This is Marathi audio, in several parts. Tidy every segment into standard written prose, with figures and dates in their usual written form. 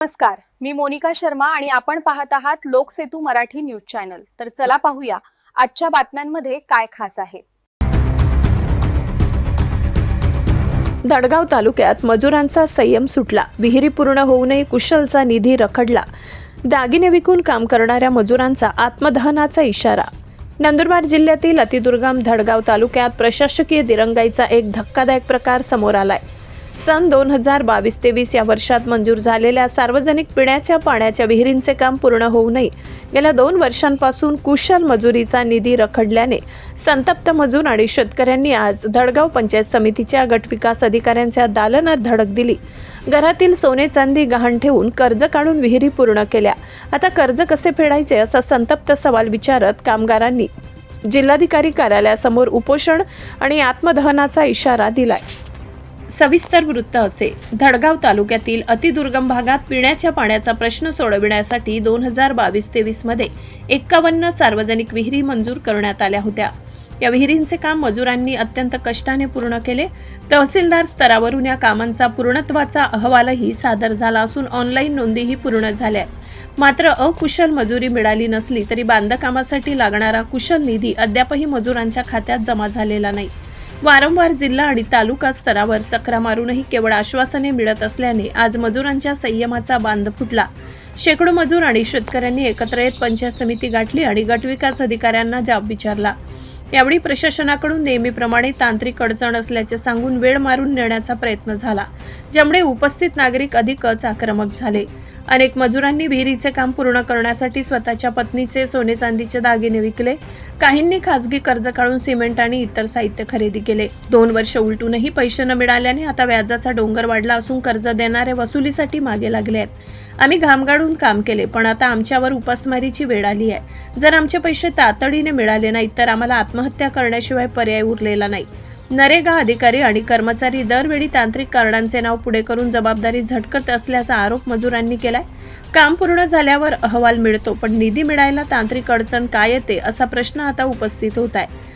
नमस्कार, मी मोनिका शर्मा आणि आपण पाहत आहात लोकसेतू मराठी न्यूज चॅनल। तर चला पाहूया आजच्या बातम्यांमध्ये काय खास आहे। धडगाव तालुक्यात मजुरांचा संयम सुटला। विहिरी पूर्ण होऊनही कुशलचा निधी रखडला। दागिने विकून काम करणाऱ्या मजुरांचा आत्मदहनाचा इशारा। नंदुरबार जिल्ह्यातील अतिदुर्गम धडगाव तालुक्यात प्रशासकीय दिरंगाईचा एक धक्कादायक प्रकार समोर आलाय। सन 2022-23 या वर्षात मंजूर झालेल्या सार्वजनिक पिण्याच्या पाण्याच्या विहिरींचे काम पूर्ण होऊनही गेल्या 2 वर्षांपासून कुशल मजुरीचा निधी रखडल्याने संतप्त मजूर आणि शेतकऱ्यांनी आज धडगाव पंचायत समितीच्या गटविकास अधिकाऱ्यांच्या दालनात धडक दिली। घरातील सोने चांदी गहाण ठेवून कर्ज काढून विहिरी पूर्ण केल्या। आता कर्ज कसे फेडायचे असा संतप्त सवाल विचारत कामगारांनी जिल्हाधिकारी कार्यालयासमोर उपोषण आणि आत्मदहनाचा इशारा दिलाय। सविस्तर वृत्त असे। धडगाव तालुक्यातील अतिदुर्गम भागात पिण्याच्या पाण्याचा प्रश्न सोडविण्यासाठी 2022-23 मध्ये 51 सार्वजनिक विहिरी मंजूर करण्यात आल्या होत्या। या विहिरींचे काम मजुरांनी अत्यंत कष्टाने पूर्ण केले। तहसीलदार स्तरावरून या कामांचा पूर्णत्वाचा अहवालही सादर झाला असून ऑनलाईन नोंदीही पूर्ण झाल्या। मात्र अकुशल मजुरी मिळाली नसली तरी बांधकामासाठी लागणारा कुशल निधी अद्यापही मजुरांच्या खात्यात जमा झालेला नाही। वारंवार जिल्हा आणि तालुका स्तरावर चक्रा मारूनही केवळ आश्वासने मिळत असल्याने आज मजुरांच्या संयमाचा बांध फुटला। शेकडो मजूर आणि शेतकऱ्यांनी एकत्र येत पंचायत समिती गाठली आणि गटविकास अधिकाऱ्यांना जाब विचारला। यावेळी प्रशासनाकडून नेहमीप्रमाणे तांत्रिक अडचण असल्याचे सांगून वेळ मारून नेण्याचा प्रयत्न झाला, ज्यामुळे उपस्थित नागरिक अधिकच आक्रमक झाले। अनेक मजुरांनी विहिरीचे काम पूर्ण करण्यासाठी स्वतःच्या पत्नीचे सोने चांदीचे दागिने विकले। काहींनी खासगी कर्ज काढून सिमेंट आणि इतर साहित्य खरेदी केले। 2 वर्ष उलटूनही पैसे न मिळाल्याने आता व्याजाचा डोंगर वाढला असून कर्ज देणारे वसुलीसाठी मागे लागले आहेत। आम्ही घाम गाळून काम केले, पण आता आमच्यावर उपासमारीची वेळ आली आहे। जर आमचे पैसे तातडीने मिळाले नाहीत तर आम्हाला आत्महत्या करण्याशिवाय पर्याय उरलेला नाही। नरेगा अधिकारी आणि कर्मचारी दरवेळी तांत्रिक कारणांचे नाव पुढे करून जबाबदारी झटकत असल्याचा आरोप मजुरांनी केलाय। काम पूर्ण झाल्यावर अहवाल मिळतो, पण निधी मिळायला तांत्रिक अडचण काय येते असा प्रश्न आता उपस्थित होत आहे।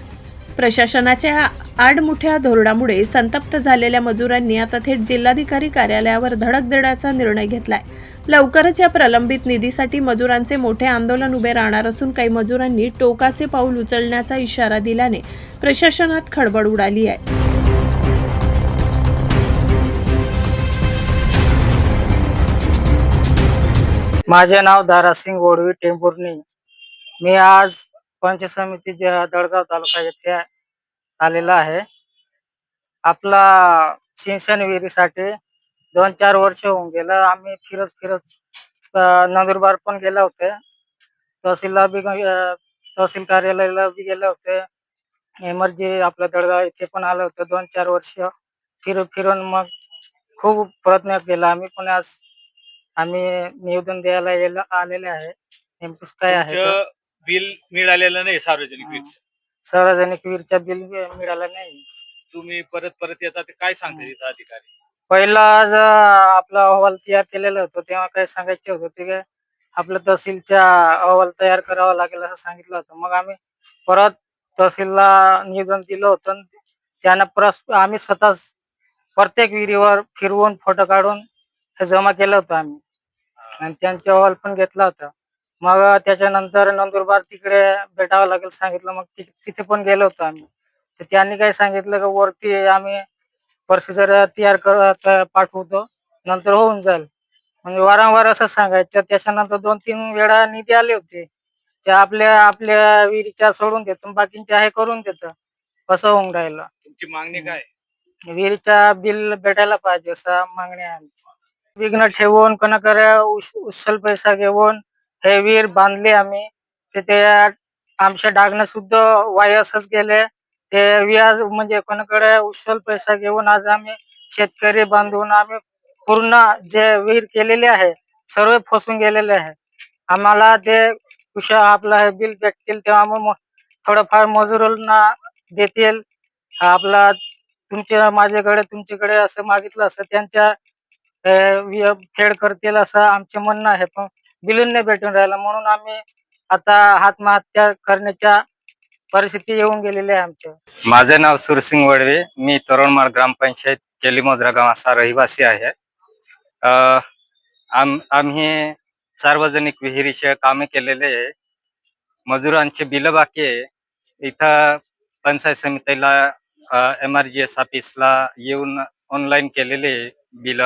प्रशासनाच्या आडमुठ्या धोरणामुळे संतप्त झालेल्या मजुरांनी आता थेट जिल्हाधिकारी कार्यालयावर धडक देण्याचा निर्णय घेतलाय। लवकरच या प्रलंबित निधीसाठी मजुरांचे मोठे आंदोलन उभे राहणार असून काही मजुरांनी टोकाचे पाऊल उचलण्याचा इशारा दिल्याने प्रशासनात खळबळ उडाली आहे। माझे नाव दारासिंग ओडवी टेंभुर्णी। मी आज पंचायत समितीच्या धडगाव तालुका येथे आलेला आहे। आपला सिंचन विहिरीसाठी 2-4 वर्ष होऊन गेलं। आम्ही फिरत नंदुरबार पण गेले होते, तहसील कार्यालयाला बी गेले होते, एमर्जी आपल्या धडगाव येथे पण आले होते। 2-4 वर्ष फिरून मग खूप प्रयत्न केला आम्ही, पण आज आम्ही निवेदन द्यायला आलेले आहे। नेमकं काय आहे बिल मिळालेलं नाही सार्वजनिक वीज, सार्वजनिक वीरच्या बिल मिळालं नाही। तुम्ही परत येतात ते काय सांगते तिथं अधिकारी? पहिला आज आपला अहवाल तयार केलेला होता, तेव्हा काय सांगायचे होते ते आपलं तहसीलच्या अहवाल तयार करावा लागेल असं सांगितलं होतं। मग आम्ही परत तहसीलला निवेदन दिलं होतं। त्यानं आम्ही स्वतः प्रत्येक विहिरीवर फिरवून फोटो काढून हे जमा केलं होतं आम्ही, आणि त्यांचा अहवाल पण घेतला होता। मग त्याच्यानंतर नंदुरबार तिकडे भेटावं लागेल सांगितलं, मग तिथे पण गेलो होतो आम्ही। तर त्यांनी काय सांगितलं की वरती आम्ही प्रोसिजर तयार पाठवतो, नंतर होऊन जाईल। म्हणजे वारंवार असं सांगायचं। त्याच्यानंतर 2-3 वेळा निधी आले होते, ते आपल्या विहिरीच्या सोडून देतो, बाकींच्या हे करून देतं, असं होऊन राहिलं। तुमची मागणी काय? विहिरीचा बिल भेटायला पाहिजे असं मागणी आहे आमची। विघ्न ठेवून कोणाकडे उचल पैसा घेऊन हे विहीर बांधले आम्ही, ते आमच्या डागणं सुद्धा वाया असंच गेले। ते व्याज म्हणजे कोणाकडे उचल पैसा घेऊन आज आम्ही शेतकरी बांधून आम्ही पूर्ण जे विहीर केलेले आहे सर्व फसून गेलेले आहे। आम्हाला ते आपलं हे बिल भेटतील तेव्हा मग थोडंफार मजुरांना देतील। आपला तुमच्याकडे असं मागितलं असं त्यांच्या फेड करतील असं आमचे म्हणणं आहे, पण बिल नाही भेटून राहिलं, म्हणून आम्ही आता आत्महत्या करण्याच्या परिस्थिती येऊन गेलेली आहे आमच्या। माझे नाव सुरसिंग वडवे, मी तरोणमाळ ग्रामपंचायत केलीमोजरा गावाचा रहिवासी आहे। आम्ही सार्वजनिक विहिरीचे कामे केलेले आहे. मजुरांचे बिल बाकी आहे. इथं पंचायत समितीला MRGS ऑफिसला येऊन ऑनलाईन केलेले बिल.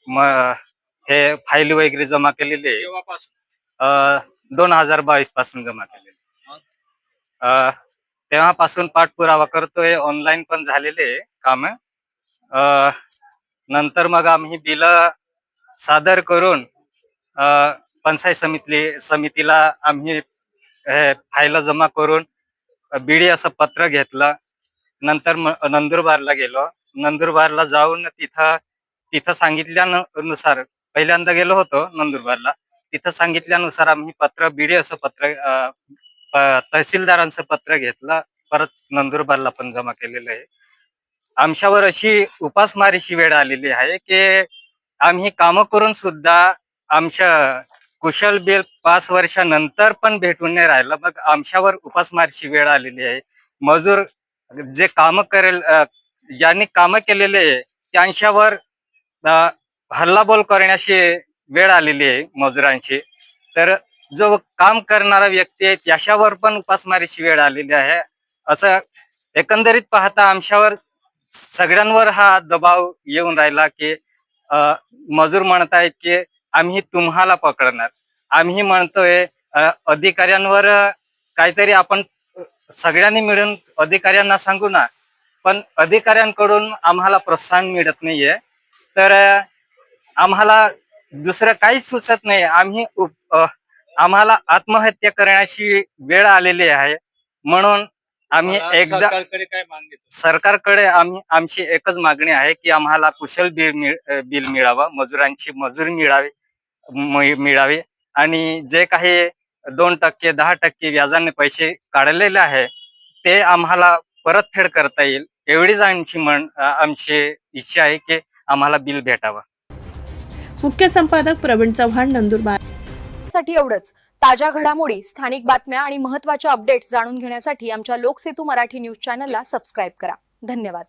मग हे फाईल वगैरे जमा केलेले आहे. केव्हापासून 2022 पासून जमा केलेले. तेव्हापासून पाठपुरावा करतोय. ऑनलाईन पण झालेले काम. नंतर मग आम्ही बिल सादर करून पंचायत समितीला आम्ही हे फाईल जमा करून बीडी असं पत्र घेतलं. नंतर नंदुरबारला गेलो. नंदुरबारला जाऊन तिथं सांगितल्यानुसार पहिल्यांदा गेलो होतो नंदुरबारला. तिथं सांगितल्यानुसार आम्ही बीडी असं पत्र तहसीलदारांचं पत्र घेतलं. परत नंदुरबारला पण जमा केलेलं आहे. आमच्यावर अशी उपासमारीची वेळ आलेली आहे की आम्ही कामं करून सुद्धा आमच्या कुशल बिल 5 वर्षानंतर पण भेटून नाही राहिलं. मग आमच्यावर उपासमारीची वेळ आलेली आहे. मजूर जे काम करेल ज्यांनी कामं केलेले आहे त्यांच्यावर हल्लाबोल करण्याची वेळ आलेली आहे मजुरांची. तर जो काम करणारा व्यक्ती आहे त्याच्यावर पण उपासमारीची वेळ आलेली आहे. असं एकंदरीत पाहता आमच्यावर सगळ्यांवर हा दबाव येऊन राहिला की मजूर म्हणतायत की आम्ही तुम्हाला पकडणार. आम्ही म्हणतोय अधिकाऱ्यांवर काहीतरी आपण सगळ्यांनी मिळून अधिकाऱ्यांना सांगू ना. पण अधिकाऱ्यांकडून आम्हाला प्रोत्साहन मिळत नाहीये. तर आम्हाला दुसरं काहीच सुचत नाही. आम्हाला आत्महत्या करण्याची वेळ आलेली आहे. म्हणून आम्ही एकदा सरकारकडे काय मागणी? सरकारकडे आमची एकच मागणी आहे की आम्हाला कुशल बिल मिळावं, मजुरांची मजुरी मिळावी आणि जे काही 2%, 10% व्याजाने पैसे काढलेले आहे ते आम्हाला परतफेड करता येईल. एवढीच आमची इच्छा आहे की आम्हाला बिल भेटावं. मुख्य संपादक प्रवीण चव्हाण, नंदुरबार. साठी एवढंच. ताज्या घडामोडी, स्थानिक बातम्या आणि महत्त्वाच्या अपडेट्स जाणून घेण्यासाठी आमच्या लोकसेतू मराठी न्यूज चॅनलला सबस्क्राईब करा. धन्यवाद.